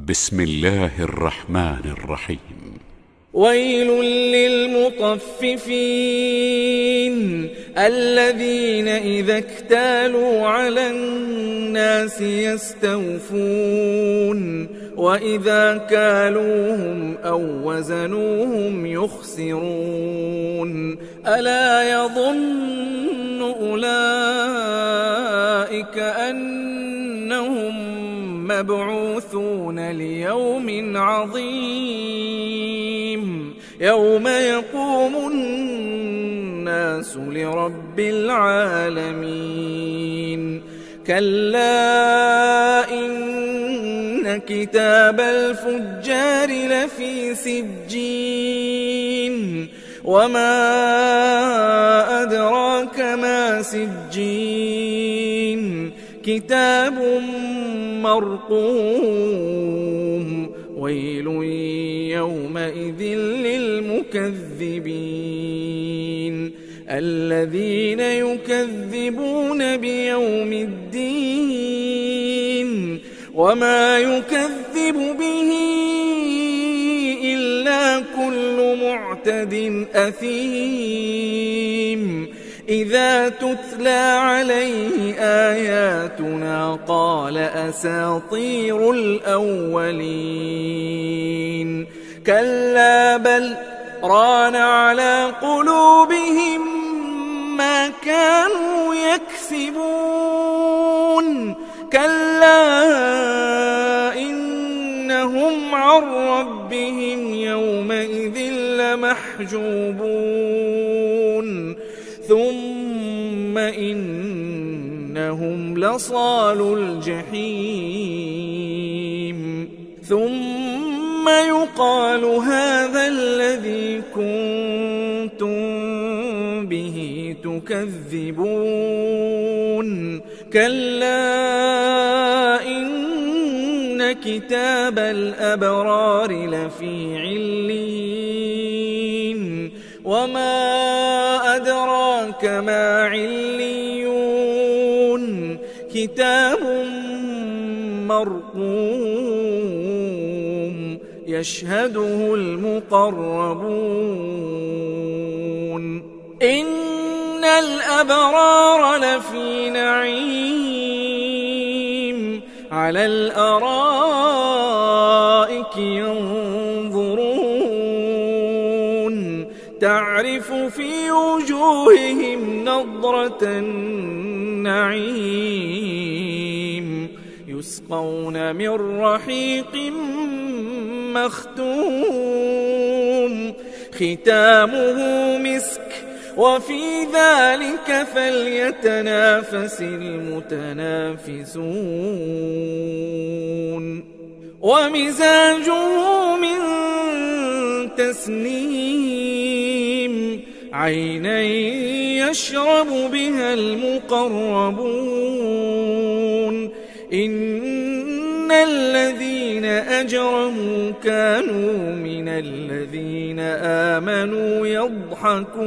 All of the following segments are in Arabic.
بسم الله الرحمن الرحيم. ويل للمطففين الذين إذا اكتالوا على الناس يستوفون وإذا كالوهم أو وزنوهم يخسرون ألا يظن أولئك أنهم مبعوثون ليوم عظيم يوم يقوم الناس لرب العالمين كلا إن كتاب الفجار لفي سجين وما أدراك ما سجين كتاب مرقوم ويل يومئذ للمكذبين الذين يكذبون بيوم الدين وما يكذب به إلا كل معتد أثيم إذا تتلى عليه آياتنا قال أساطير الأولين كلا بل ران على قلوبهم ما كانوا يكسبون كلا إنهم عن ربهم يومئذ لمحجوبون ثم إنهم لصالو الجحيم ثم يقال هذا الذي كنتم به تكذبون كلا إن كتاب الأبرار لفي عليين وما أدراك ما عليون كتاب مرقوم يشهده المقربون إن الأبرار لفي نعيم على الأرائك ينظرون تعرف في وجوههم نضرة النعيم يسقون من رحيق مختوم ختامه مسك وفي ذلك فليتنافس المتنافسون ومزاجه من تسنيم عينا يشرب بها المقربون إن الذين أجرموا كانوا من الذين آمنوا يضحكون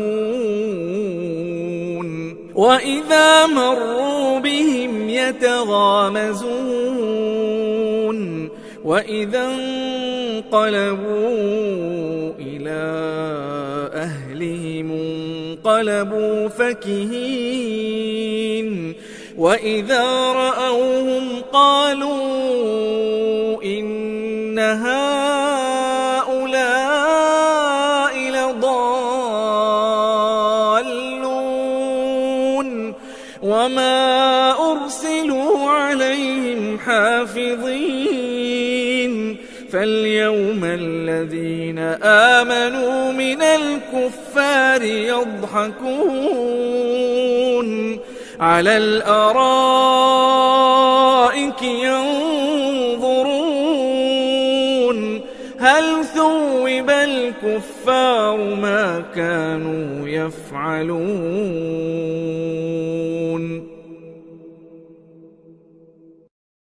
وإذا مروا بهم يتغامزون وإذا انقلبوا إلى أهلهم انقلبوا فكهين وإذا رأوهم قالوا إن هؤلاء لضالون وما أرسلوا عليهم حافظين فاليوم الذين آمنوا من الكفار يضحكون على الأرائك ينظرون هل ثوب الكفار ما كانوا يفعلون